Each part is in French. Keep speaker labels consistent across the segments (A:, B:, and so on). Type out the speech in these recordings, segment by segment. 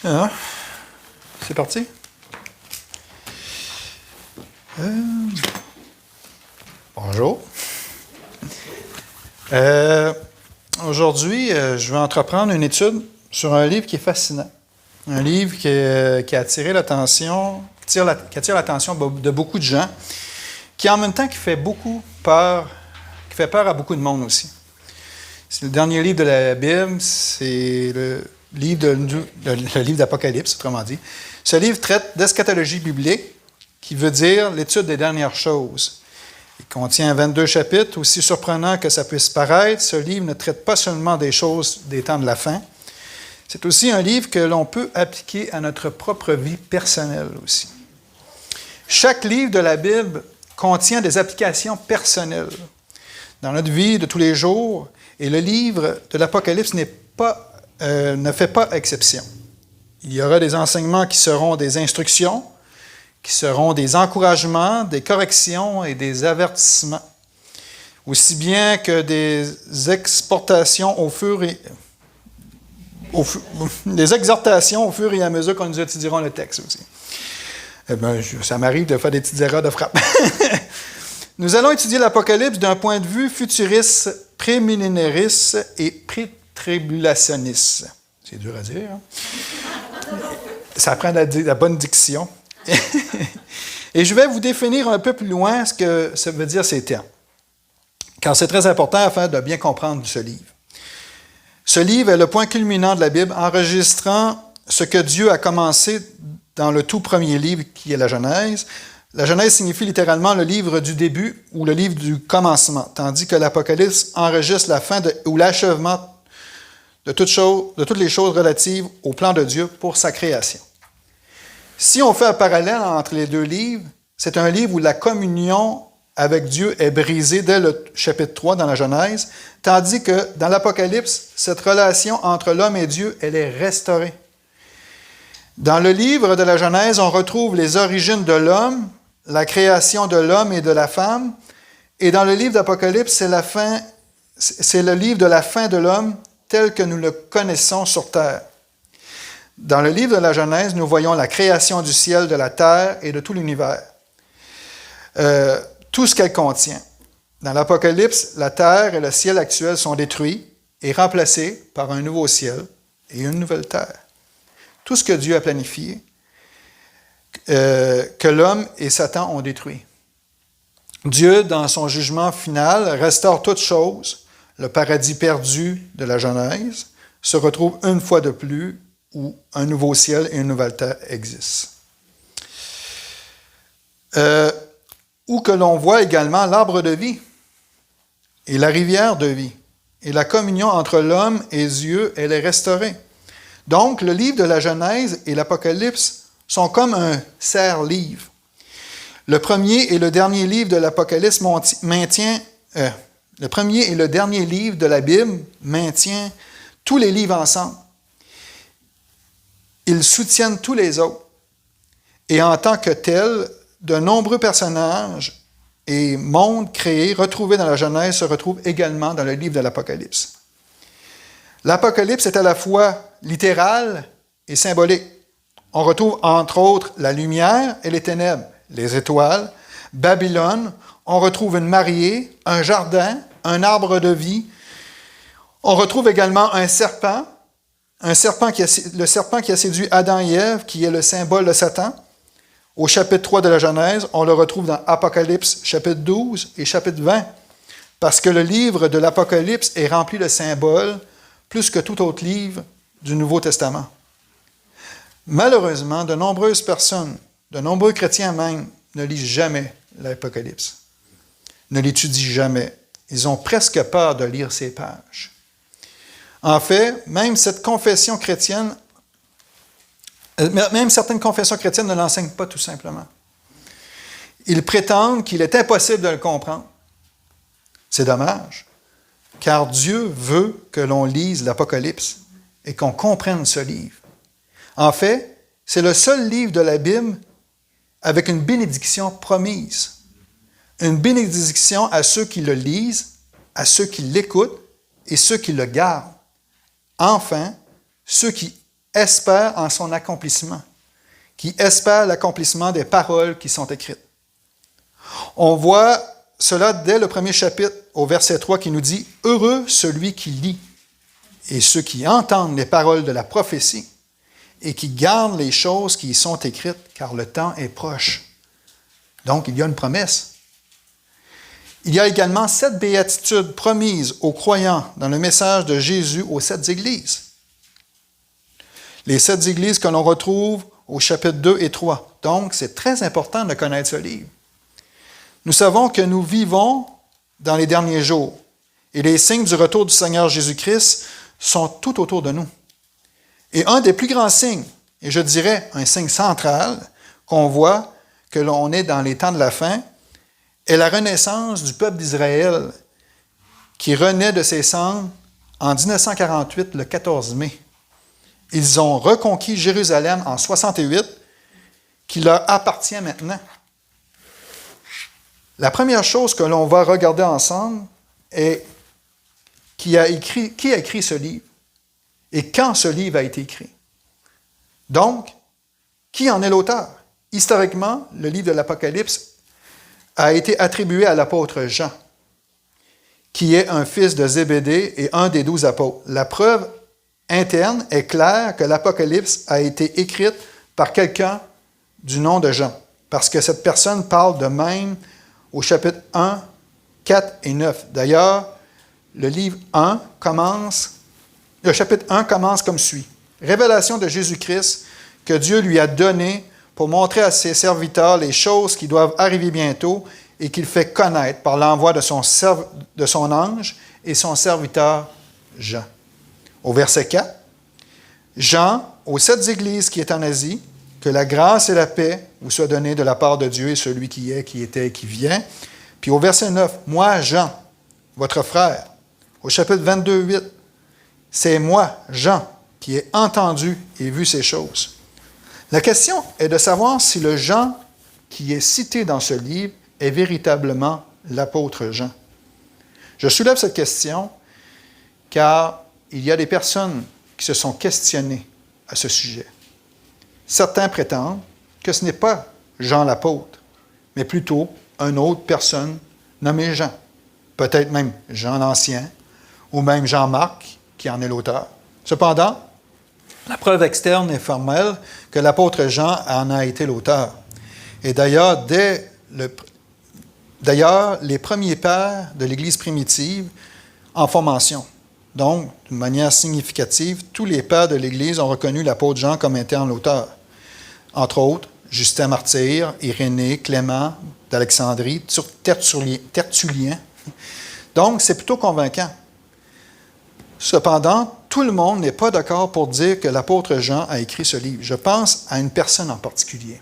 A: Ah, c'est parti. Bonjour. Aujourd'hui, je vais entreprendre une étude sur un livre qui est fascinant. Un livre qui a attiré l'attention, qui attire l'attention de beaucoup de gens, qui en même temps qui fait peur à beaucoup de monde aussi. C'est le dernier livre de la Bible, c'est le livre d'Apocalypse, autrement dit. Ce livre traite d'eschatologie biblique, qui veut dire l'étude des dernières choses. Il contient 22 chapitres. Aussi surprenant que ça puisse paraître, ce livre ne traite pas seulement des choses des temps de la fin. C'est aussi un livre que l'on peut appliquer à notre propre vie personnelle aussi. Chaque livre de la Bible contient des applications personnelles dans notre vie de tous les jours, et le livre de l'Apocalypse ne fait pas exception. Il y aura des enseignements qui seront des instructions, qui seront des encouragements, des corrections et des avertissements, aussi bien que des exhortations des exhortations au fur et à mesure qu'on nous étudierons le texte aussi. Ça m'arrive de faire des petites erreurs de frappe. Nous allons étudier l'Apocalypse d'un point de vue futuriste, prémillénariste et pré-tribulationniste. C'est dur à dire, hein? Ça prend la bonne diction. Et je vais vous définir un peu plus loin ce que ça veut dire ces termes, car c'est très important afin de bien comprendre ce livre. Ce livre est le point culminant de la Bible, enregistrant ce que Dieu a commencé dans le tout premier livre qui est la Genèse. La Genèse signifie littéralement le livre du début ou le livre du commencement, tandis que l'Apocalypse enregistre la fin ou l'achèvement de toutes les choses relatives au plan de Dieu pour sa création. Si on fait un parallèle entre les deux livres, c'est un livre où la communion avec Dieu est brisée dès le chapitre 3 dans la Genèse, tandis que dans l'Apocalypse, cette relation entre l'homme et Dieu, elle est restaurée. Dans le livre de la Genèse, on retrouve les origines de l'homme, la création de l'homme et de la femme, et dans le livre d'Apocalypse, c'est le livre de la fin de l'homme tel que nous le connaissons sur terre. Dans le livre de la Genèse, nous voyons la création du ciel, de la terre et de tout l'univers. Tout ce qu'elle contient. Dans l'Apocalypse, la terre et le ciel actuel sont détruits et remplacés par un nouveau ciel et une nouvelle terre. Tout ce que Dieu a planifié, que l'homme et Satan ont détruit. Dieu, dans son jugement final, restaure toutes choses. Le paradis perdu de la Genèse se retrouve une fois de plus où un nouveau ciel et une nouvelle terre existent. Où que l'on voit également l'arbre de vie et la rivière de vie. Et la communion entre l'homme et Dieu, elle est restaurée. Donc, le livre de la Genèse et l'Apocalypse sont comme un serre-livre. Le premier et le dernier livre de l'Apocalypse le premier et le dernier livre de la Bible maintient tous les livres ensemble. Ils soutiennent tous les autres. Et en tant que tels, de nombreux personnages et mondes créés, retrouvés dans la Genèse, se retrouvent également dans le livre de l'Apocalypse. L'Apocalypse est à la fois littéral et symbolique. On retrouve entre autres la lumière et les ténèbres, les étoiles, Babylone. On retrouve une mariée, un jardin, un arbre de vie. On retrouve également un serpent le serpent qui a séduit Adam et Ève, qui est le symbole de Satan. Au chapitre 3 de la Genèse, on le retrouve dans Apocalypse, chapitre 12 et chapitre 20, parce que le livre de l'Apocalypse est rempli de symboles plus que tout autre livre du Nouveau Testament. Malheureusement, de nombreuses personnes, de nombreux chrétiens même, ne lisent jamais l'Apocalypse, ne l'étudient jamais. Ils ont presque peur de lire ces pages. En fait, même certaines confessions chrétiennes ne l'enseignent pas tout simplement. Ils prétendent qu'il est impossible de le comprendre. C'est dommage, car Dieu veut que l'on lise l'Apocalypse et qu'on comprenne ce livre. En fait, c'est le seul livre de la Bible avec une bénédiction promise. Une bénédiction à ceux qui le lisent, à ceux qui l'écoutent et ceux qui le gardent. Enfin, ceux qui espèrent en son accomplissement, qui espèrent l'accomplissement des paroles qui sont écrites. On voit cela dès le premier chapitre au verset 3 qui nous dit « Heureux celui qui lit et ceux qui entendent les paroles de la prophétie et qui gardent les choses qui y sont écrites, car le temps est proche. » Donc, il y a une promesse. Il y a également 7 béatitudes promises aux croyants dans le message de Jésus aux 7 églises. Les 7 églises que l'on retrouve au chapitre 2 et 3. Donc, c'est très important de connaître ce livre. Nous savons que nous vivons dans les derniers jours et les signes du retour du Seigneur Jésus-Christ sont tout autour de nous. Et un des plus grands signes, et je dirais un signe central qu'on voit que l'on est dans les temps de la fin, est la renaissance du peuple d'Israël qui renaît de ses cendres en 1948, le 14 mai. Ils ont reconquis Jérusalem en 68, qui leur appartient maintenant. La première chose que l'on va regarder ensemble est qui a écrit ce livre et quand ce livre a été écrit. Donc, qui en est l'auteur? Historiquement, le livre de l'Apocalypse a été attribué à l'apôtre Jean, qui est un fils de Zébédée et un des 12 apôtres. La preuve interne est claire que l'Apocalypse a été écrite par quelqu'un du nom de Jean, parce que cette personne parle de même au chapitre 1, 4 et 9. D'ailleurs, le chapitre 1 commence comme suit. Révélation de Jésus-Christ que Dieu lui a donnée pour montrer à ses serviteurs les choses qui doivent arriver bientôt et qu'il fait connaître par l'envoi de son ange et son serviteur Jean. Au verset 4, Jean, aux 7 églises qui est en Asie, que la grâce et la paix vous soient données de la part de Dieu et celui qui est, qui était et qui vient. Puis au verset 9, moi, Jean, votre frère, au chapitre 22, 8, c'est moi, Jean, qui ai entendu et vu ces choses. La question est de savoir si le Jean qui est cité dans ce livre est véritablement l'apôtre Jean. Je soulève cette question car il y a des personnes qui se sont questionnées à ce sujet. Certains prétendent que ce n'est pas Jean l'apôtre, mais plutôt une autre personne nommée Jean. Peut-être même Jean l'Ancien, ou même Jean-Marc, qui en est l'auteur. Cependant, la preuve externe est formelle que l'apôtre Jean en a été l'auteur. Et d'ailleurs, les premiers pères de l'Église primitive en formation. Donc, d'une manière significative, tous les pères de l'Église ont reconnu l'apôtre Jean comme étant l'auteur. Entre autres, Justin Martyr, Irénée, Clément d'Alexandrie, Tertullien. Donc, c'est plutôt convaincant. Cependant, tout le monde n'est pas d'accord pour dire que l'apôtre Jean a écrit ce livre. Je pense à une personne en particulier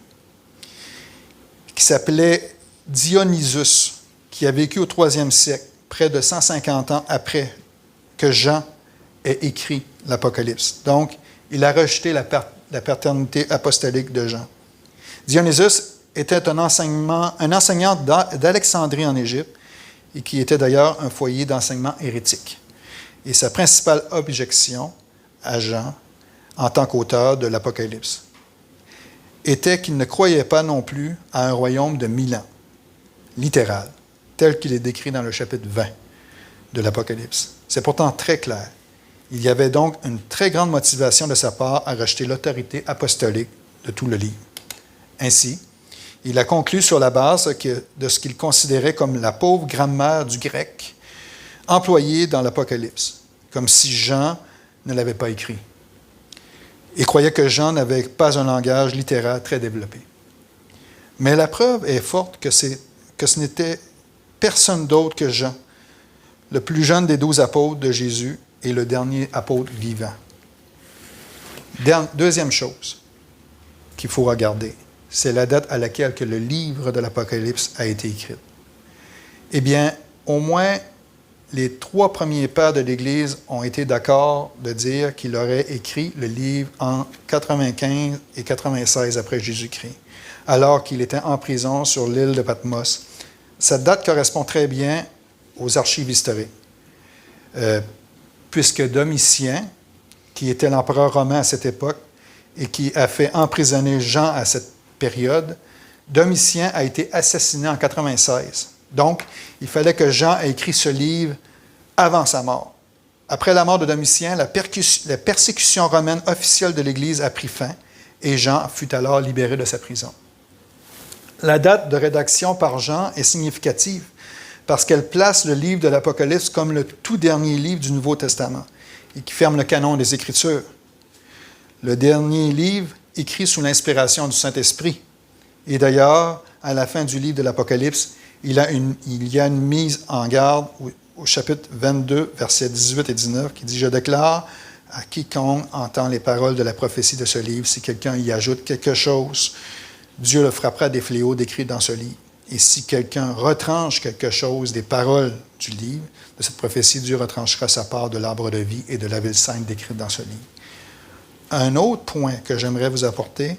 A: qui s'appelait Dionysus, qui a vécu au 3e siècle, près de 150 ans après que Jean ait écrit l'Apocalypse. Donc, il a rejeté la paternité apostolique de Jean. Dionysus était un enseignant d'Alexandrie en Égypte et qui était d'ailleurs un foyer d'enseignement hérétique. Et sa principale objection à Jean, en tant qu'auteur de l'Apocalypse, était qu'il ne croyait pas non plus à un royaume de 1000 ans, littéral, tel qu'il est décrit dans le chapitre 20 de l'Apocalypse. C'est pourtant très clair. Il y avait donc une très grande motivation de sa part à rejeter l'autorité apostolique de tout le livre. Ainsi, il a conclu sur la base de ce qu'il considérait comme la pauvre grammaire du grec employée dans l'Apocalypse, comme si Jean ne l'avait pas écrit, et croyait que Jean n'avait pas un langage littéraire très développé. Mais la preuve est forte que ce n'était personne d'autre que Jean, le plus jeune des 12 apôtres de Jésus et le dernier apôtre vivant. Deuxième chose qu'il faut regarder, c'est la date à laquelle que le livre de l'Apocalypse a été écrit. Eh bien, au moins les 3 premiers pères de l'Église ont été d'accord de dire qu'il aurait écrit le livre en 95 et 96 après Jésus-Christ, alors qu'il était en prison sur l'île de Patmos. Cette date correspond très bien aux archives historiques, puisque Domitien, qui était l'empereur romain à cette époque et qui a fait emprisonner Jean à cette période, Domitien a été assassiné en 96. Donc, il fallait que Jean ait écrit ce livre avant sa mort. Après la mort de Domitien, la persécution romaine officielle de l'Église a pris fin et Jean fut alors libéré de sa prison. La date de rédaction par Jean est significative parce qu'elle place le livre de l'Apocalypse comme le tout dernier livre du Nouveau Testament et qui ferme le canon des Écritures. Le dernier livre écrit sous l'inspiration du Saint-Esprit. Et d'ailleurs, à la fin du livre de l'Apocalypse, il y a une mise en garde au chapitre 22, versets 18 et 19, qui dit « Je déclare à quiconque entend les paroles de la prophétie de ce livre, si quelqu'un y ajoute quelque chose, Dieu le frappera des fléaux décrits dans ce livre. Et si quelqu'un retranche quelque chose des paroles du livre, de cette prophétie, Dieu retranchera sa part de l'arbre de vie et de la ville sainte décrite dans ce livre. » Un autre point que j'aimerais vous apporter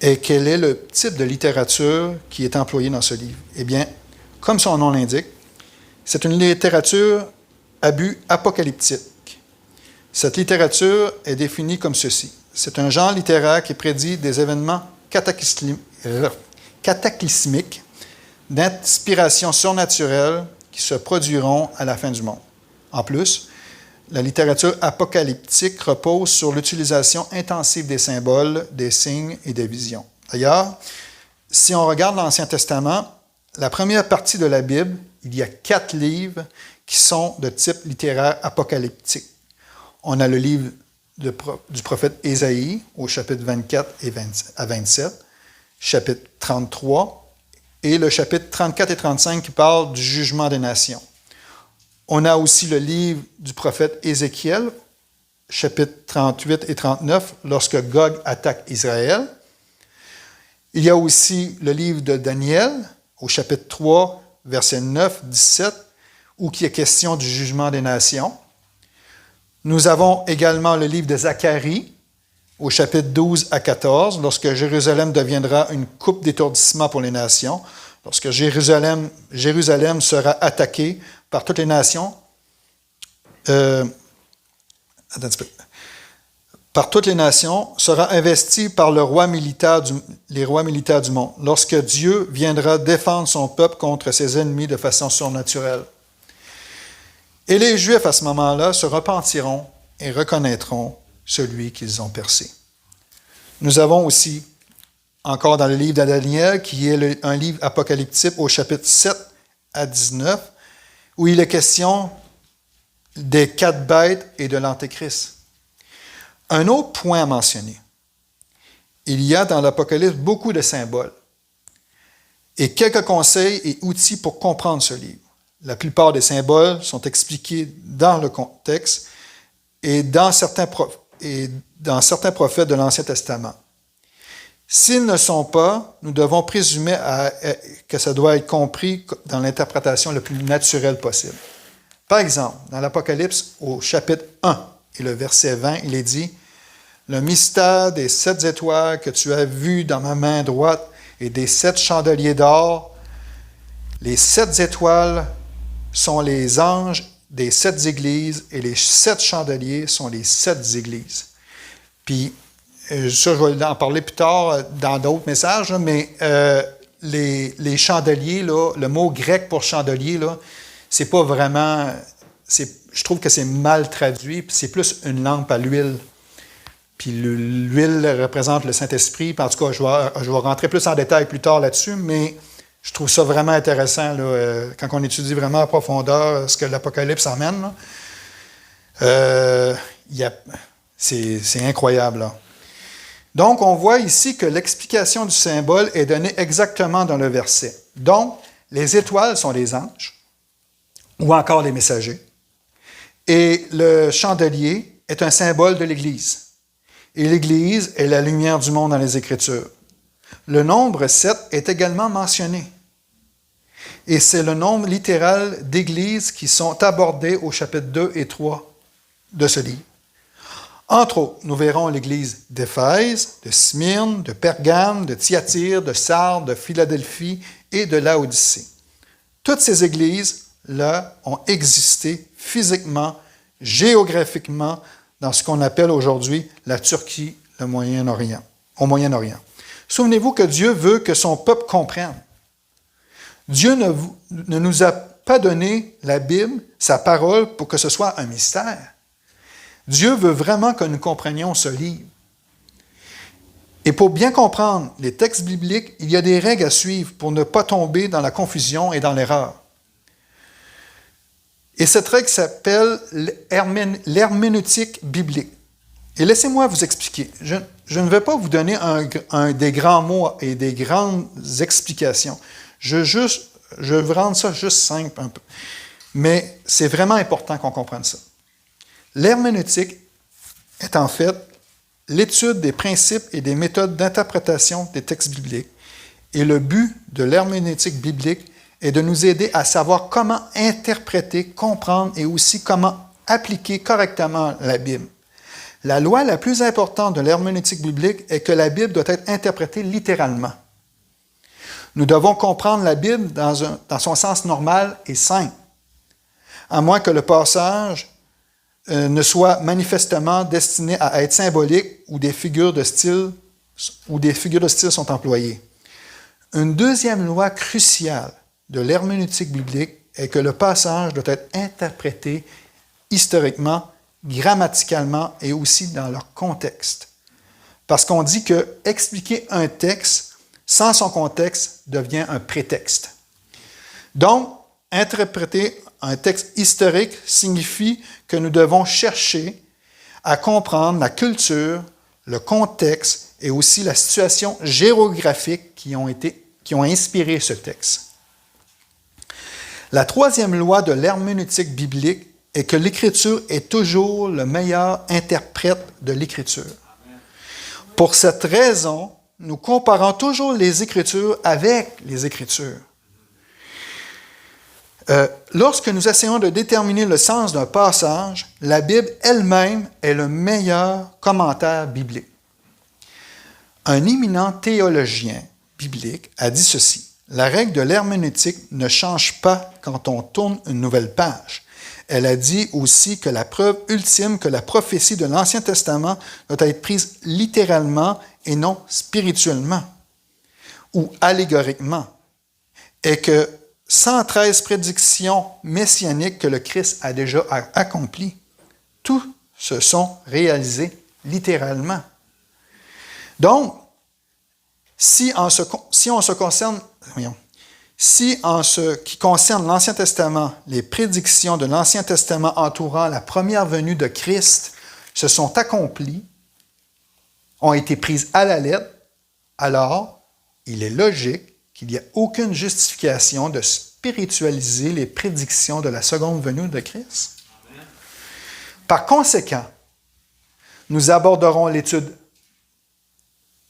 A: est quel est le type de littérature qui est employé dans ce livre. Eh bien, comme son nom l'indique, c'est une littérature à but apocalyptique. Cette littérature est définie comme ceci. C'est un genre littéraire qui prédit des événements cataclysmiques d'inspiration surnaturelle qui se produiront à la fin du monde. En plus, la littérature apocalyptique repose sur l'utilisation intensive des symboles, des signes et des visions. D'ailleurs, si on regarde l'Ancien Testament, la première partie de la Bible, il y a 4 livres qui sont de type littéraire apocalyptique. On a le livre du prophète Ésaïe au chapitre 24 à 27, chapitre 33, et le chapitre 34 et 35 qui parle du jugement des nations. On a aussi le livre du prophète Ézéchiel, chapitre 38 et 39, lorsque Gog attaque Israël. Il y a aussi le livre de Daniel, au chapitre 3, versets 9, 17, où il est question du jugement des nations. Nous avons également le livre de Zacharie, au chapitre 12 à 14, lorsque Jérusalem deviendra une coupe d'étourdissement pour les nations, lorsque Jérusalem sera attaquée par toutes les nations, sera investi par les rois militaires du monde, lorsque Dieu viendra défendre son peuple contre ses ennemis de façon surnaturelle. Et les Juifs, à ce moment-là, se repentiront et reconnaîtront celui qu'ils ont percé. Nous avons aussi, encore dans le livre de Daniel, qui est un livre apocalyptique au chapitre 7 à 19, où il est question des 4 bêtes et de l'Antéchrist. Un autre point à mentionner. Il y a dans l'Apocalypse beaucoup de symboles et quelques conseils et outils pour comprendre ce livre. La plupart des symboles sont expliqués dans le contexte et dans certains prophètes de l'Ancien Testament. S'ils ne sont pas, nous devons présumer que ça doit être compris dans l'interprétation la plus naturelle possible. Par exemple, dans l'Apocalypse, au chapitre 1 et le verset 20, il est dit « Le mystère des 7 étoiles que tu as vues dans ma main droite et des 7 chandeliers d'or, les 7 étoiles sont les anges des 7 églises et les 7 chandeliers sont les 7 églises. » Puis, ça, je vais en parler plus tard dans d'autres messages, mais les chandeliers, là, le mot grec pour chandelier, là, c'est pas vraiment... je trouve que c'est mal traduit, puis c'est plus une lampe à l'huile. Puis l'huile représente le Saint-Esprit. En tout cas, je vais rentrer plus en détail plus tard là-dessus, mais je trouve ça vraiment intéressant là, quand on étudie vraiment en profondeur ce que l'Apocalypse emmène. C'est incroyable. Là. Donc, on voit ici que l'explication du symbole est donnée exactement dans le verset. Donc, les étoiles sont les anges, ou encore les messagers. Et le chandelier est un symbole de l'Église. Et l'Église est la lumière du monde dans les Écritures. Le nombre 7 est également mentionné. Et c'est le nombre littéral d'églises qui sont abordées au chapitre 2 et 3 de ce livre. Entre autres, nous verrons l'église d'Éphèse, de Smyrne, de Pergame, de Thyatire, de Sardes, de Philadelphie et de Laodicée. Toutes ces églises-là ont existé physiquement, géographiquement, dans ce qu'on appelle aujourd'hui la Turquie, au Moyen-Orient. Souvenez-vous que Dieu veut que son peuple comprenne. Dieu ne nous a pas donné la Bible, sa parole, pour que ce soit un mystère. Dieu veut vraiment que nous comprenions ce livre. Et pour bien comprendre les textes bibliques, il y a des règles à suivre pour ne pas tomber dans la confusion et dans l'erreur. Et cette règle s'appelle l'herméneutique biblique. Et laissez-moi vous expliquer. Je ne vais pas vous donner des grands mots et des grandes explications. Je veux rendre ça juste simple un peu. Mais c'est vraiment important qu'on comprenne ça. L'herméneutique est en fait l'étude des principes et des méthodes d'interprétation des textes bibliques. Et le but de l'herméneutique biblique est de nous aider à savoir comment interpréter, comprendre et aussi comment appliquer correctement la Bible. La loi la plus importante de l'herméneutique biblique est que la Bible doit être interprétée littéralement. Nous devons comprendre la Bible dans son sens normal et simple, à moins que le passage ne soit manifestement destiné à être symbolique ou des figures de style sont employées. Une deuxième loi cruciale de l'herméneutique biblique est que le passage doit être interprété historiquement, grammaticalement et aussi dans leur contexte. Parce qu'on dit que expliquer un texte sans son contexte devient un prétexte. Donc, interpréter un texte historique signifie que nous devons chercher à comprendre la culture, le contexte et aussi la situation géographique qui ont inspiré ce texte. La troisième loi de l'herméneutique biblique est que l'Écriture est toujours le meilleur interprète de l'Écriture. Pour cette raison, nous comparons toujours les Écritures avec les Écritures. Lorsque nous essayons de déterminer le sens d'un passage, la Bible elle-même est le meilleur commentaire biblique. Un éminent théologien biblique a dit ceci: la règle de l'herméneutique ne change pas quand on tourne une nouvelle page. Elle a dit aussi que la preuve ultime que la prophétie de l'Ancien Testament doit être prise littéralement et non spirituellement ou allégoriquement, et que 113 prédictions messianiques que le Christ a déjà accomplies, tous se sont réalisés littéralement. Donc, si en ce qui concerne l'Ancien Testament, les prédictions de l'Ancien Testament entourant la première venue de Christ se sont accomplies, ont été prises à la lettre, alors il est logique qu'il n'y a aucune justification de spiritualiser les prédictions de la seconde venue de Christ. Par conséquent, nous aborderons l'étude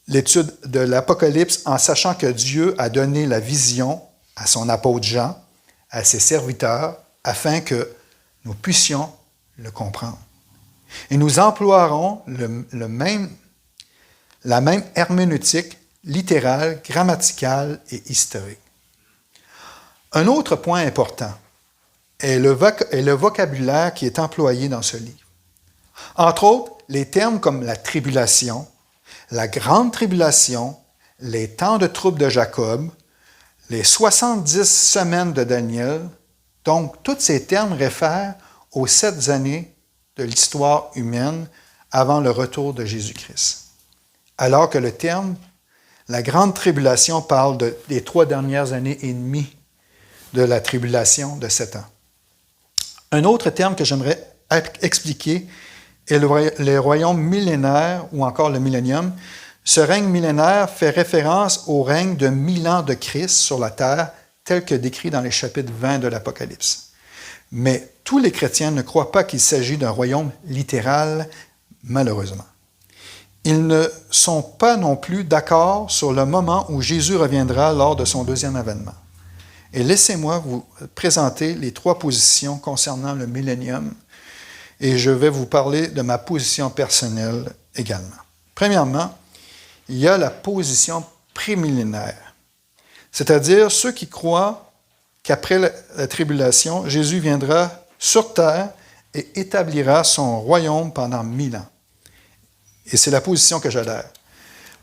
A: de l'Apocalypse en sachant que Dieu a donné la vision à son apôtre Jean, à ses serviteurs, afin que nous puissions le comprendre. Et nous emploierons la même herméneutique littérale, grammaticale et historique. Un autre point important est le vocabulaire qui est employé dans ce livre. Entre autres, les termes comme la tribulation, la grande tribulation, les temps de trouble de Jacob, les 70 semaines de Daniel. Donc, tous ces termes réfèrent aux 7 années de l'histoire humaine avant le retour de Jésus-Christ. Alors que le terme la grande tribulation parle des 3 dernières années et demie de la tribulation de 7 ans. Un autre terme que j'aimerais expliquer est le royaume millénaire ou encore le millénium. Ce règne millénaire fait référence au règne de 1000 ans de Christ sur la terre, tel que décrit dans les chapitres 20 de l'Apocalypse. Mais tous les chrétiens ne croient pas qu'il s'agit d'un royaume littéral, malheureusement. Ils ne sont pas non plus d'accord sur le moment où Jésus reviendra lors de son deuxième avènement. Et laissez-moi vous présenter les 3 positions concernant le millénium, et je vais vous parler de ma position personnelle également. Premièrement, il y a la position prémillénaire, c'est-à-dire ceux qui croient qu'après la tribulation, Jésus viendra sur terre et établira son royaume pendant 1000 ans. Et c'est la position que j'adhère.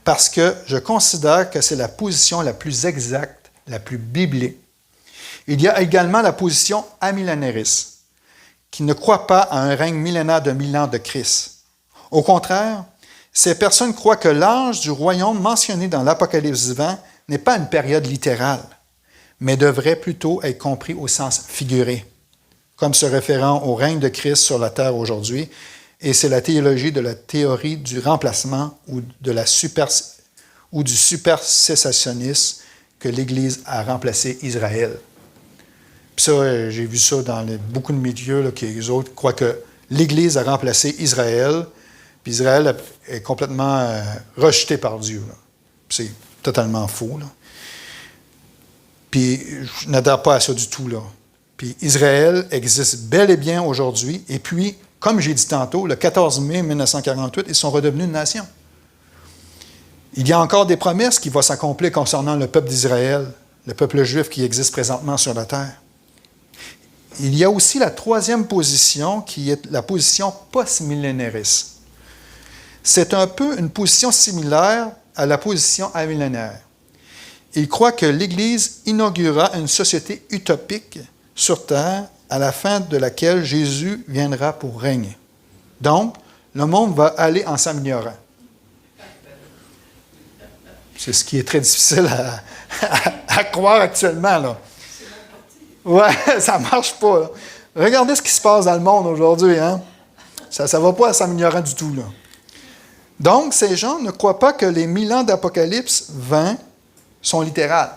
A: Parce que je considère que c'est la position la plus exacte, la plus biblique. Il y a également la position amillénaris, qui ne croit pas à un règne millénaire de 1000 ans de Christ. Au contraire, ces personnes croient que l'âge du royaume mentionné dans l'Apocalypse 20 n'est pas une période littérale, mais devrait plutôt être compris au sens figuré, comme se référant au règne de Christ sur la terre aujourd'hui. Et c'est la théologie de la théorie du remplacement ou du supersécessionnisme que l'Église a remplacé Israël. Puis ça, j'ai vu ça dans beaucoup de milieux, là, qui les autres croient que l'Église a remplacé Israël, puis Israël est complètement rejeté par Dieu. Là. C'est totalement faux. Là. Puis je n'adhère pas à ça du tout. Là. Puis Israël existe bel et bien aujourd'hui, et puis, comme j'ai dit tantôt, le 14 mai 1948, ils sont redevenus une nation. Il y a encore des promesses qui vont s'accomplir concernant le peuple d'Israël, le peuple juif qui existe présentement sur la terre. Il y a aussi la troisième position, qui est la position post-millénariste. C'est un peu une position similaire à la position amillénaire. Il croit que l'Église inaugurera une société utopique sur terre à la fin de laquelle Jésus viendra pour régner. Donc, le monde va aller en s'améliorant. C'est ce qui est très difficile à croire actuellement, là. Ouais, ça ne marche pas, là. Regardez ce qui se passe dans le monde aujourd'hui, hein? Ça ne va pas s'améliorer du tout, là. Donc, ces gens ne croient pas que les 1000 ans d'Apocalypse 20 sont littérales.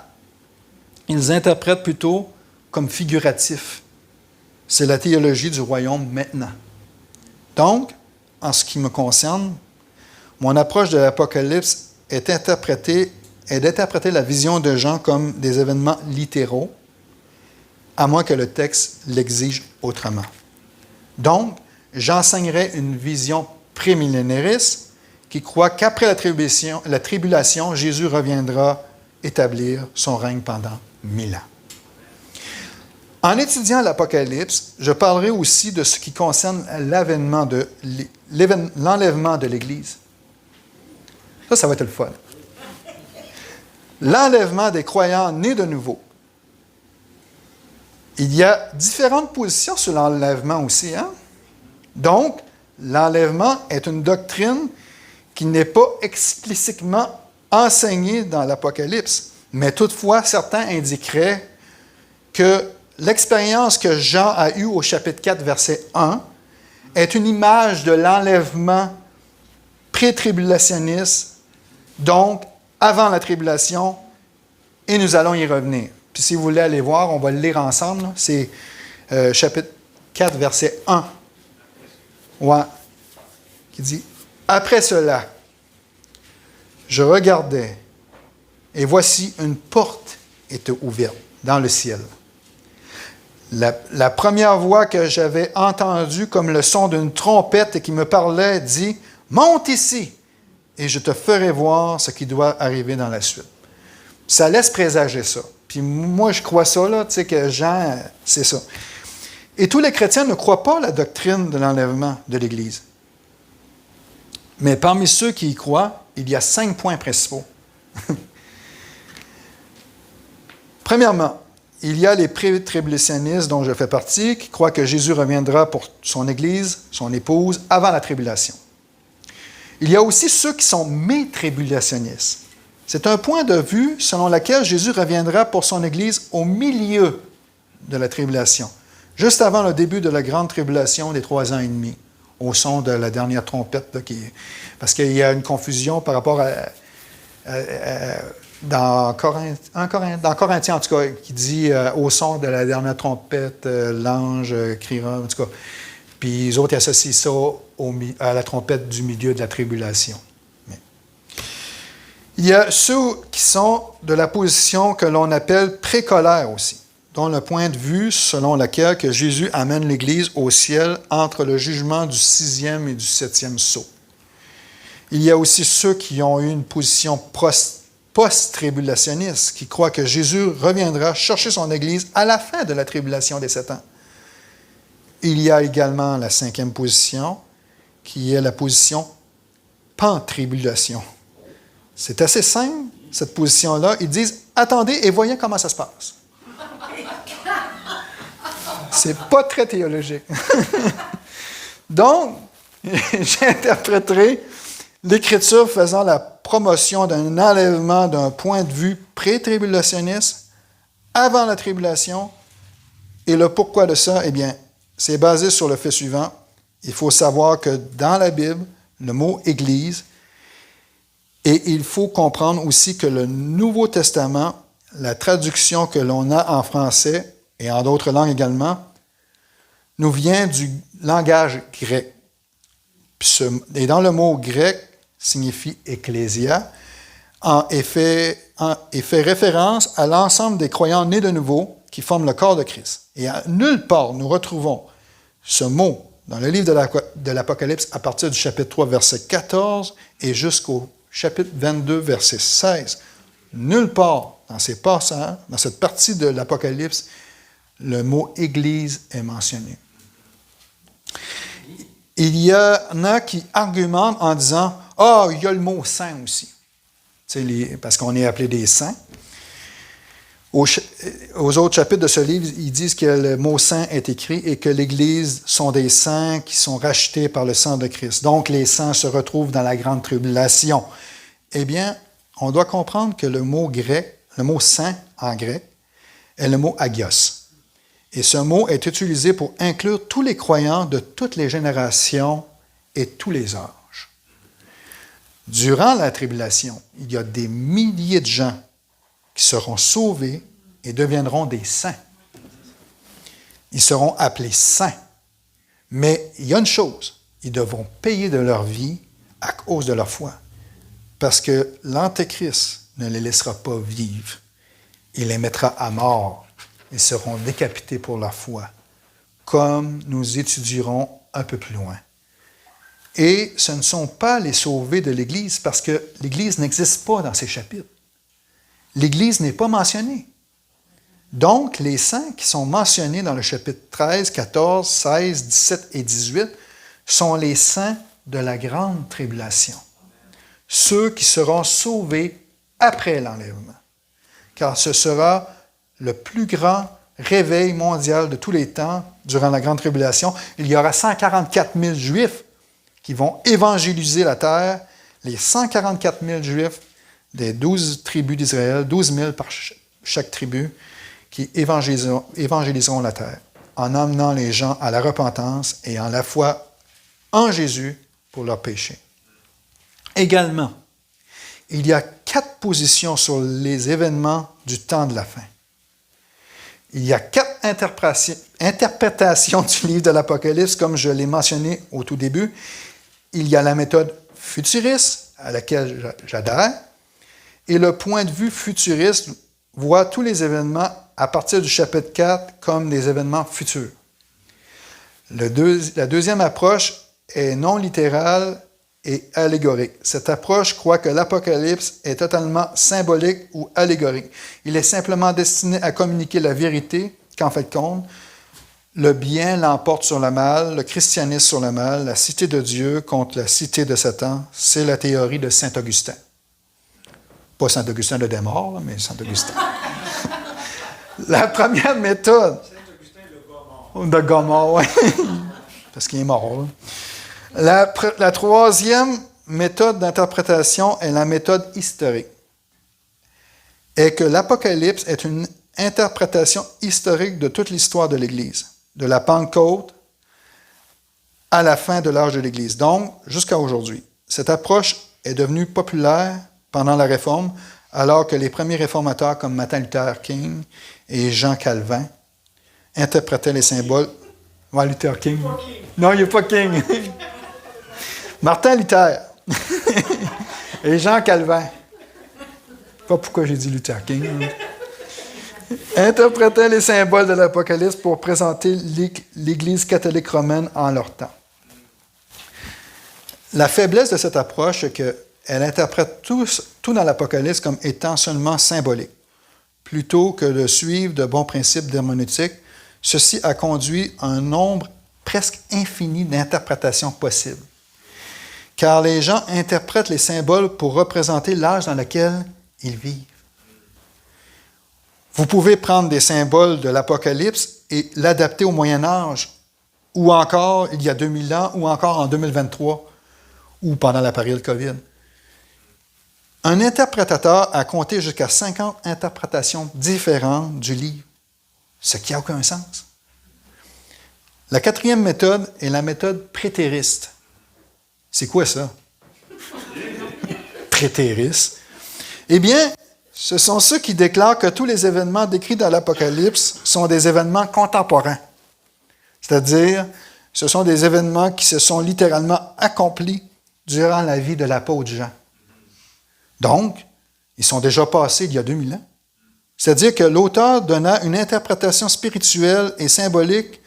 A: Ils interprètent plutôt comme figuratifs. C'est la théologie du royaume maintenant. Donc, en ce qui me concerne, mon approche de l'Apocalypse est d'interpréter la vision de Jean comme des événements littéraux, à moins que le texte l'exige autrement. Donc, j'enseignerai une vision prémillénariste qui croit qu'après la tribulation, Jésus reviendra établir son règne pendant 1000 ans. En étudiant l'Apocalypse, je parlerai aussi de ce qui concerne l'enlèvement de l'Église. Ça va être le fun. L'enlèvement des croyants nés de nouveau. Il y a différentes positions sur l'enlèvement aussi. Hein? Donc, l'enlèvement est une doctrine qui n'est pas explicitement enseignée dans l'Apocalypse, mais toutefois, certains indiqueraient que l'expérience que Jean a eue au chapitre 4, verset 1, est une image de l'enlèvement pré-tribulationniste, donc avant la tribulation, et nous allons y revenir. Puis si vous voulez aller voir, on va le lire ensemble. Là. C'est chapitre 4, verset 1. Ouais. Qui dit, « Après cela, je regardais, et voici une porte était ouverte dans le ciel. La première voix que j'avais entendue comme le son d'une trompette et qui me parlait dit, « Monte ici, et je te ferai voir ce qui doit arriver dans la suite. » Ça laisse présager ça. Puis moi, je crois ça, là, tu sais, que Jean, c'est ça. Et tous les chrétiens ne croient pas la doctrine de l'enlèvement de l'Église. Mais parmi ceux qui y croient, il y a 5 points principaux. Premièrement, il y a les pré-tribulationnistes dont je fais partie, qui croient que Jésus reviendra pour son Église, son épouse, avant la tribulation. Il y a aussi ceux qui sont mé-tribulationnistes. C'est un point de vue selon lequel Jésus reviendra pour son Église au milieu de la tribulation, juste avant le début de la grande tribulation des 3 ans et demi, au son de la dernière trompette. Là, parce qu'il y a une confusion par rapport dans Corinthiens, en tout cas, qui dit au son de la dernière trompette, l'ange criera, en tout cas. Puis les autres associent ça à la trompette du milieu de la tribulation. Mais. Il y a ceux qui sont de la position que l'on appelle précolaire aussi, dont le point de vue selon lequel que Jésus amène l'Église au ciel entre le jugement du 6e et du 7e sceau. Il y a aussi ceux qui ont eu une position post-tribulationniste, qui croient que Jésus reviendra chercher son Église à la fin de la tribulation des 7 ans. Il y a également la 5e position, qui est la position pan-tribulation. C'est assez simple, cette position-là. Ils disent, attendez et voyez comment ça se passe. C'est pas très théologique. Donc, j'interpréterai l'Écriture faisant la promotion d'un enlèvement d'un point de vue pré-tribulationniste, avant la tribulation. Et le pourquoi de ça, eh bien, c'est basé sur le fait suivant. Il faut savoir que dans la Bible, le mot « Église », et il faut comprendre aussi que le Nouveau Testament, la traduction que l'on a en français et en d'autres langues également, nous vient du langage grec. Et dans le mot grec, signifie « ecclésia », et fait référence à l'ensemble des croyants nés de nouveau qui forment le corps de Christ. Et à nulle part nous retrouvons ce mot dans le livre de l'Apocalypse à partir du chapitre 3, verset 14 et jusqu'au chapitre 22, verset 16. Nulle part dans ces passages, dans cette partie de l'Apocalypse, le mot « Église » est mentionné. Il y en a qui argumentent en disant « Ah, il y a le mot « saint » aussi. » Parce qu'on est appelé des saints. Aux autres chapitres de ce livre, ils disent que le mot « saint » est écrit et que l'Église sont des saints qui sont rachetés par le sang de Christ. Donc, les saints se retrouvent dans la grande tribulation. Eh bien, on doit comprendre que le mot grec, le mot « saint » en grec, est le mot « agios ». Et ce mot est utilisé pour inclure tous les croyants de toutes les générations et tous les âges. Durant la tribulation, il y a des milliers de gens qui seront sauvés et deviendront des saints. Ils seront appelés saints. Mais il y a une chose, ils devront payer de leur vie à cause de leur foi. Parce que l'Antéchrist ne les laissera pas vivre. Il les mettra à mort. Ils seront décapités pour leur foi, comme nous étudierons un peu plus loin. Et ce ne sont pas les sauvés de l'Église, parce que l'Église n'existe pas dans ces chapitres. L'Église n'est pas mentionnée. Donc, les saints qui sont mentionnés dans le chapitre 13, 14, 16, 17 et 18 sont les saints de la grande tribulation. Ceux qui seront sauvés après l'enlèvement. Car ce sera le plus grand réveil mondial de tous les temps durant la grande tribulation. Il y aura 144 000 Juifs qui vont évangéliser la terre. Les 144 000 Juifs des 12 tribus d'Israël, 12 000 par chaque tribu, qui évangéliseront la terre en amenant les gens à la repentance et en la foi en Jésus pour leurs péchés. Également, il y a 4 positions sur les événements du temps de la fin. Il y a 4 interprétations du livre de l'Apocalypse, comme je l'ai mentionné au tout début. Il y a la méthode futuriste, à laquelle j'adhère, et le point de vue futuriste voit tous les événements à partir du chapitre 4 comme des événements futurs. La deuxième approche est non littérale et allégorique. Cette approche croit que l'Apocalypse est totalement symbolique ou allégorique. Il est simplement destiné à communiquer la vérité, qu'en fait compte, le bien l'emporte sur le mal, le christianisme sur le mal, la cité de Dieu contre la cité de Satan. C'est la théorie de Saint Augustin. Pas Saint Augustin de Desmaures, mais Saint Augustin. La première méthode... Saint Augustin de Gomorrhe, oui. Parce qu'il est mort, là. La troisième méthode d'interprétation est la méthode historique. Et que l'Apocalypse est une interprétation historique de toute l'histoire de l'Église, de la Pentecôte à la fin de l'âge de l'Église, donc jusqu'à aujourd'hui. Cette approche est devenue populaire pendant la Réforme, alors que les premiers réformateurs comme Martin Luther King et Jean Calvin interprétaient les symboles. Ouais, Luther King. Non, il n'est pas King. Martin Luther et Jean Calvin. Pas pourquoi j'ai dit Luther King. Interprétaient les symboles de l'Apocalypse pour présenter l'Église catholique romaine en leur temps. La faiblesse de cette approche est qu'elle interprète tout dans l'Apocalypse comme étant seulement symbolique. Plutôt que de suivre de bons principes d'herméneutique, ceci a conduit un nombre presque infinie d'interprétations possibles. Car les gens interprètent les symboles pour représenter l'âge dans lequel ils vivent. Vous pouvez prendre des symboles de l'Apocalypse et l'adapter au Moyen Âge, ou encore il y a 2000 ans, ou encore en 2023, ou pendant la période COVID. Un interprétateur a compté jusqu'à 50 interprétations différentes du livre, ce qui n'a aucun sens. La quatrième méthode est la méthode prétériste. C'est quoi ça? Prétériste. Eh bien, ce sont ceux qui déclarent que tous les événements décrits dans l'Apocalypse sont des événements contemporains. C'est-à-dire, ce sont des événements qui se sont littéralement accomplis durant la vie de l'apôtre Jean. Donc, ils sont déjà passés il y a 2000 ans. C'est-à-dire que l'auteur donna une interprétation spirituelle et symbolique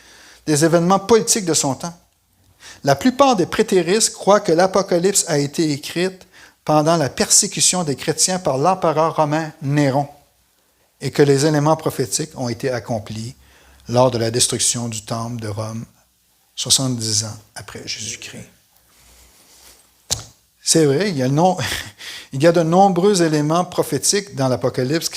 A: des événements politiques de son temps. La plupart des prétéristes croient que l'Apocalypse a été écrite pendant la persécution des chrétiens par l'empereur romain Néron et que les éléments prophétiques ont été accomplis lors de la destruction du temple de Rome 70 ans après Jésus-Christ. C'est vrai, il y a de nombreux éléments prophétiques dans l'Apocalypse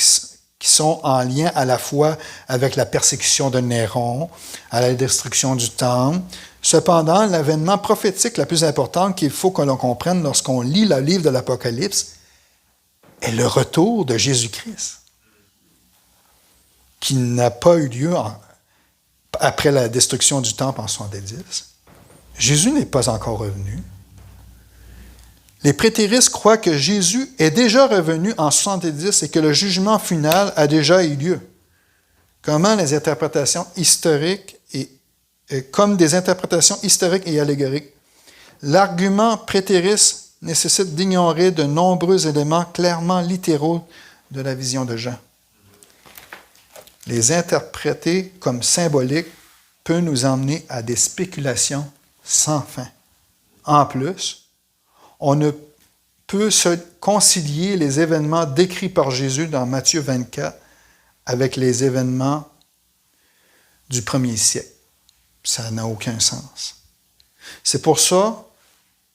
A: qui sont en lien à la fois avec la persécution de Néron, à la destruction du temple. Cependant, l'événement prophétique la plus importante qu'il faut que l'on comprenne lorsqu'on lit le livre de l'Apocalypse est le retour de Jésus-Christ, qui n'a pas eu lieu après la destruction du temple en 70. Jésus n'est pas encore revenu. Les prétéristes croient que Jésus est déjà revenu en 70 et que le jugement final a déjà eu lieu. Comment les interprétations historiques comme des interprétations historiques et allégoriques. L'argument prétériste nécessite d'ignorer de nombreux éléments clairement littéraux de la vision de Jean. Les interpréter comme symboliques peut nous emmener à des spéculations sans fin. En plus, on ne peut se concilier les événements décrits par Jésus dans Matthieu 24 avec les événements du premier siècle. Ça n'a aucun sens. C'est pour ça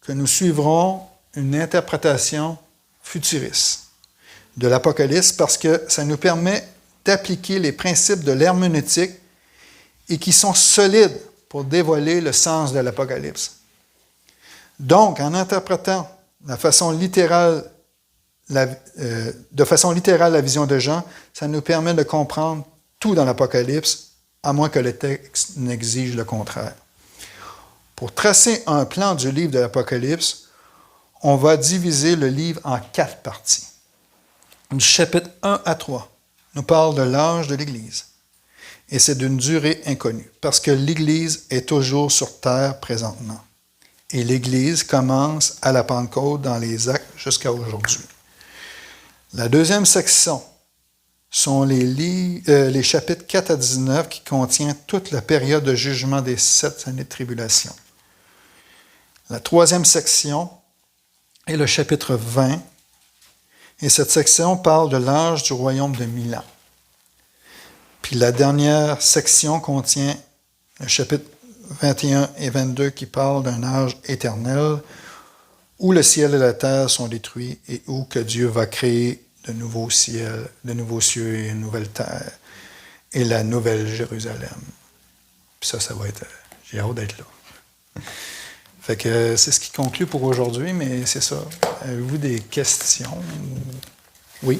A: que nous suivrons une interprétation futuriste de l'Apocalypse parce que ça nous permet d'appliquer les principes de l'herméneutique et qui sont solides pour dévoiler le sens de l'Apocalypse. Donc, en interprétant de façon littérale la vision de Jean, ça nous permet de comprendre tout dans l'Apocalypse, à moins que le texte n'exige le contraire. Pour tracer un plan du livre de l'Apocalypse, on va diviser le livre en 4 parties. Du chapitre 1 à 3 nous parle de l'âge de l'Église. Et c'est d'une durée inconnue, parce que l'Église est toujours sur terre présentement. Et l'Église commence à la Pentecôte dans les Actes jusqu'à aujourd'hui. La deuxième section sont les chapitres 4 à 19 qui contiennent toute la période de jugement des 7 années de tribulation. La troisième section est le chapitre 20, et cette section parle de l'âge du royaume de 1000 ans. Puis la dernière section contient le chapitre 21 et 22 qui parlent d'un âge éternel où le ciel et la terre sont détruits et où que Dieu va créer de nouveaux ciels, de nouveaux cieux et une nouvelle terre et la nouvelle Jérusalem. Puis ça va être... J'ai hâte d'être là. Fait que c'est ce qui conclut pour aujourd'hui, mais c'est ça. Avez-vous des questions? Oui?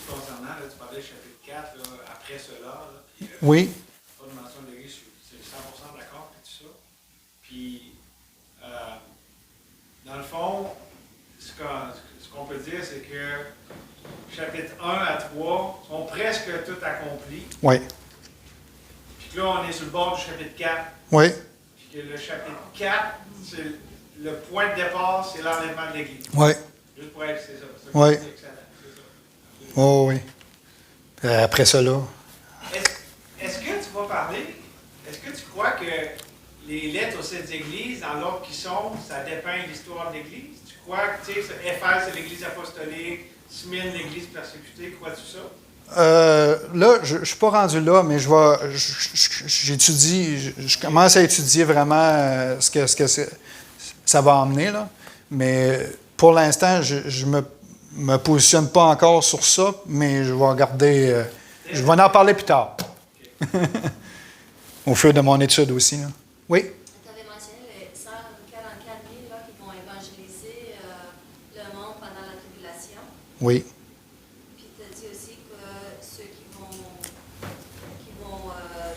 B: Concernant, là, tu parlais du chapitre 4, là, après cela, là, puis,
A: oui.
B: pas de mention de l'Église, c'est 100% d'accord, puis tout ça. Puis, dans le fond, ce qu'on peut dire, c'est que chapitre 1 à 3 sont presque tout accomplis.
A: Oui.
B: Puis que là, on est sur le bord du chapitre 4.
A: Oui.
B: Puis que le chapitre 4, c'est le point de départ, c'est l'enlèvement de l'Église.
A: Oui.
B: Juste pour être, c'est ça.
A: Oui.
B: C'est excellent. C'est ça.
A: Oh, oui. Après cela.
B: Est-ce que tu vas parler, est-ce que tu crois que les lettres aux 7 églises, dans l'ordre qui sont, ça dépeint l'histoire de l'Église? Tu crois que, tu sais, Éphèse, c'est l'Église apostolique, Smyrne, l'Église persécutée, crois-tu ça?
A: Là, je ne suis pas rendu là, mais j'étudie, je commence à étudier vraiment ce que ça va emmener, là. Mais pour l'instant, je me positionne pas encore sur ça, mais je vais regarder, je vais en parler plus tard. Au fur de mon étude aussi, là. Oui?
C: Tu avais mentionné les 144 000 là, qui vont évangéliser le monde pendant la tribulation.
A: Oui.
C: Puis tu as dit aussi que ceux qui vont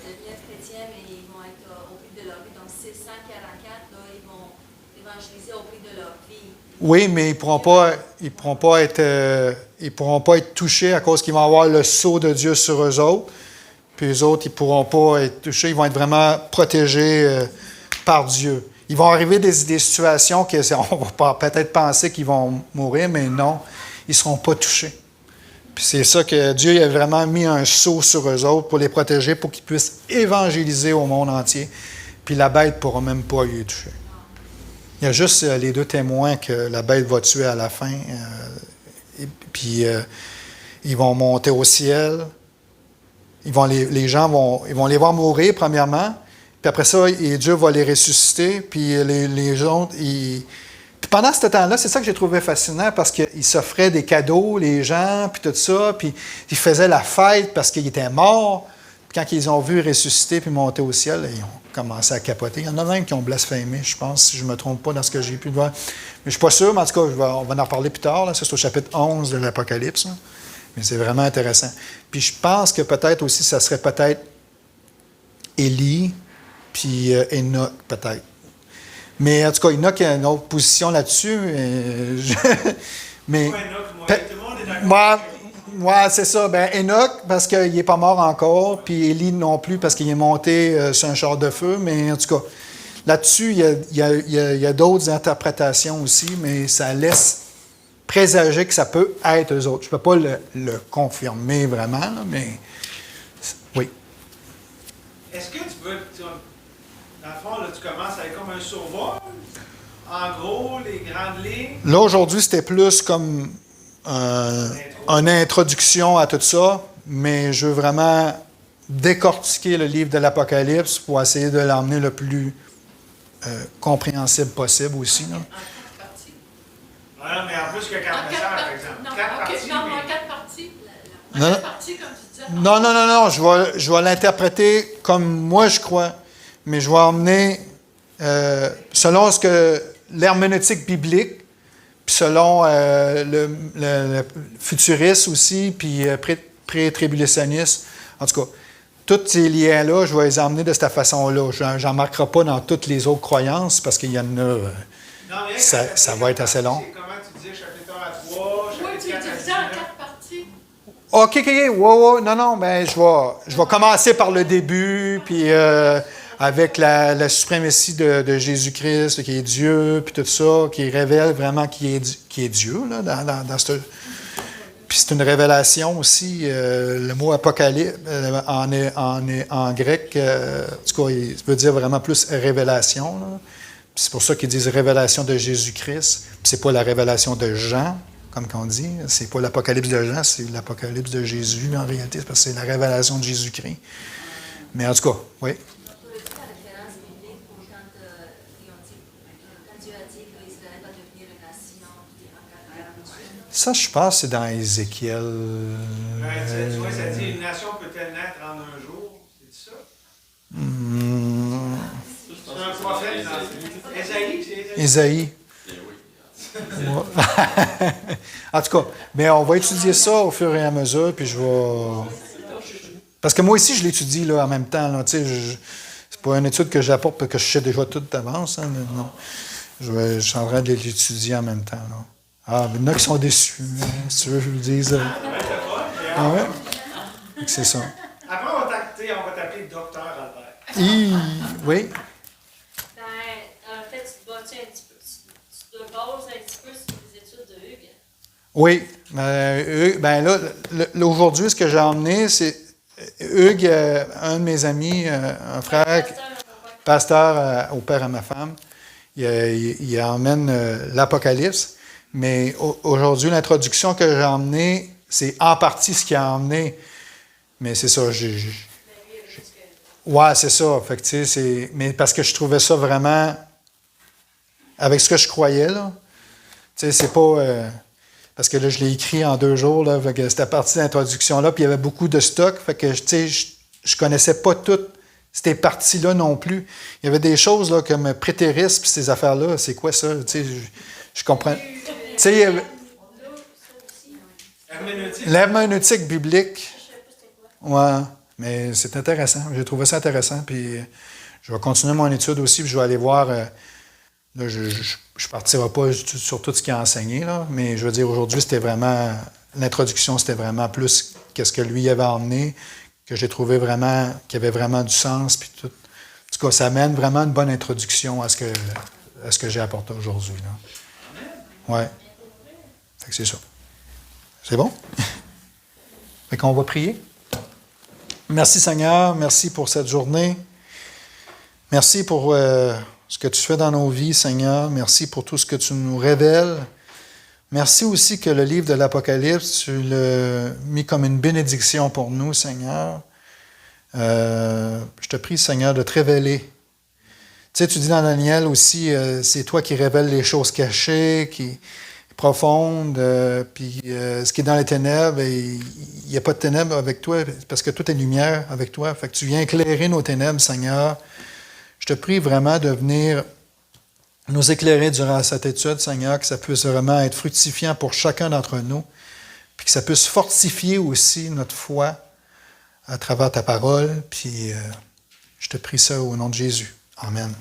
C: devenir chrétiens, mais ils vont être au prix de leur vie. Donc ces 144, là, ils vont évangéliser au prix de leur vie.
A: Oui, mais ils pourront pas être touchés à cause qu'ils vont avoir le sceau de Dieu sur eux autres. Puis eux autres, ils ne pourront pas être touchés. Ils vont être vraiment protégés par Dieu. Ils vont arriver des situations qu'on va peut-être penser qu'ils vont mourir, mais non, ils ne seront pas touchés. Puis c'est ça que Dieu a vraiment mis un sceau sur eux autres pour les protéger, pour qu'ils puissent évangéliser au monde entier. Puis la bête ne pourra même pas y toucher. Il y a juste les 2 témoins que la bête va tuer à la fin. Puis ils vont monter au ciel. Les gens ils vont les voir mourir, premièrement. Puis après ça, Dieu va les ressusciter. Puis les gens... Puis pendant ce temps-là, c'est ça que j'ai trouvé fascinant, parce qu'ils s'offraient des cadeaux, les gens, puis tout ça. Puis ils faisaient la fête parce qu'ils étaient morts. Puis quand ils ont vu ressusciter puis monter au ciel, ils ont commencé à capoter. Il y en a même qui ont blasphémé, je pense, si je ne me trompe pas dans ce que j'ai pu voir. Mais je ne suis pas sûr, mais en tout cas, on va en reparler plus tard. Là. Ça, c'est au chapitre 11 de l'Apocalypse. Là. Mais c'est vraiment intéressant. Puis je pense que peut-être aussi, ça serait peut-être Élie, puis Enoch, peut-être. Mais en tout cas, Enoch a une autre position là-dessus. Mais, moi, c'est ça. Ben, Enoch, parce qu'il n'est pas mort encore, puis Élie non plus, parce qu'il est monté sur un char de feu. Mais en tout cas, là-dessus, il y a d'autres interprétations aussi, mais ça laisse présager que ça peut être eux autres. Je ne peux pas le confirmer vraiment, là, mais oui.
B: Est-ce que dans le fond, là, tu commences avec comme un survol? En gros, les grandes lignes?
A: Là, aujourd'hui, c'était plus comme une introduction à tout ça, mais je veux vraiment décortiquer le livre de l'Apocalypse pour essayer de l'emmener le plus compréhensible possible aussi. Là.
B: Voilà, mais en plus que 4 messages, par exemple.
D: Non,
B: 4 parties.
D: Non,
B: mais...
D: 4 parties.
A: Non.
D: 4 parties, comme tu disais.
A: Non. Je vais l'interpréter comme moi je crois, mais je vais emmener selon ce que l'herméneutique biblique, puis selon le futuriste aussi, puis pré-tribulationniste. En tout cas, tous ces liens-là, je vais les emmener de cette façon-là. Je n'en marquerai pas dans toutes les autres croyances, parce qu'il y en a... ça va être assez long.
B: Comment tu disais, chapitre 1 à 3,
D: Oui, tu
B: chapitre 4 à
D: divisais en
B: 19?
D: 4 parties.
A: OK. Ouais. Non, ben, je vais commencer par le début, puis avec la suprématie de Jésus-Christ, qui est Dieu, puis tout ça, qui révèle vraiment qui est Dieu, là, dans ce... Puis c'est une révélation aussi. Le mot apocalypse, en grec, en tout cas, il veut dire vraiment plus révélation, là. C'est pour ça qu'ils disent révélation de Jésus-Christ. Puis c'est pas la révélation de Jean, comme on dit. C'est pas l'Apocalypse de Jean, c'est l'Apocalypse de Jésus, en réalité, parce que c'est la révélation de Jésus-Christ. Mais en tout cas, oui.
C: Tu veux dire la référence biblique pour quand Dieu a dit que Israël va devenir une nation en 48?
A: Ça, je pense, c'est dans Ézéchiel.
B: Tu vois, ça dit une nation peut-elle naître en un jour? C'est ça? C'est un prophète dans Ésaïe, c'est
A: Ésaïe. Ouais. En tout cas, mais on va étudier ça au fur et à mesure, puis je vais... Parce que moi aussi, je l'étudie là, en même temps. Là, c'est pas une étude que j'apporte parce que je sais déjà tout d'avance. Hein, non. Je suis en train de l'étudier en même temps. Là. Ah, il y en a qui sont déçus, hein, si tu veux que je vous le dise. Ah ouais? C'est ça.
B: Après, on va t'appeler Docteur Albert.
A: Oui.
C: En fait, tu te bats un petit peu, tu te bases un petit peu sur les études de Hugues.
A: Oui. Ben là, aujourd'hui, ce que j'ai emmené, c'est Hugues, un de mes amis, un frère, pasteur au père à ma femme, il emmène l'Apocalypse. Mais aujourd'hui, l'introduction que j'ai emmenée, c'est en partie ce qui a emmené. Mais c'est ça, ouais, c'est ça. Fait que, tu sais, mais parce que je trouvais ça vraiment, avec ce que je croyais, là, tu sais, c'est pas... parce que là, je l'ai écrit en 2 jours, là, fait que c'était parti d'introduction-là, puis il y avait beaucoup de stock, fait que, tu sais, je connaissais pas toutes ces parties-là non plus. Il y avait des choses, là, comme prétérisme, puis ces affaires-là, c'est quoi ça? Tu sais, je comprends. Tu sais, l'herméneutique biblique. Ouais, mais c'est intéressant. J'ai trouvé ça intéressant, puis je vais continuer mon étude aussi, puis je vais aller voir... là, je ne partirai pas sur tout ce qui a enseigné, là, mais je veux dire, aujourd'hui, c'était vraiment... L'introduction, c'était vraiment plus qu'est-ce que lui avait emmené, que j'ai trouvé vraiment... qui avait vraiment du sens, puis tout. En tout cas, ça amène vraiment une bonne introduction à ce que j'ai apporté aujourd'hui, là. Ouais. Fait que c'est ça. C'est bon? Fait qu'on va prier. Merci Seigneur, merci pour cette journée. Merci pour ce que tu fais dans nos vies, Seigneur. Merci pour tout ce que tu nous révèles. Merci aussi que le livre de l'Apocalypse, tu l'as mis comme une bénédiction pour nous, Seigneur. Je te prie, Seigneur, de te révéler. Tu sais, tu dis dans Daniel aussi, c'est toi qui révèles les choses cachées, qui profondes, puis ce qui est dans les ténèbres, il n'y a pas de ténèbres avec toi, parce que tout est lumière avec toi. Fait que tu viens éclairer nos ténèbres, Seigneur. Je te prie vraiment de venir nous éclairer durant cette étude, Seigneur, que ça puisse vraiment être fructifiant pour chacun d'entre nous, puis que ça puisse fortifier aussi notre foi à travers ta parole, puis je te prie ça au nom de Jésus. Amen.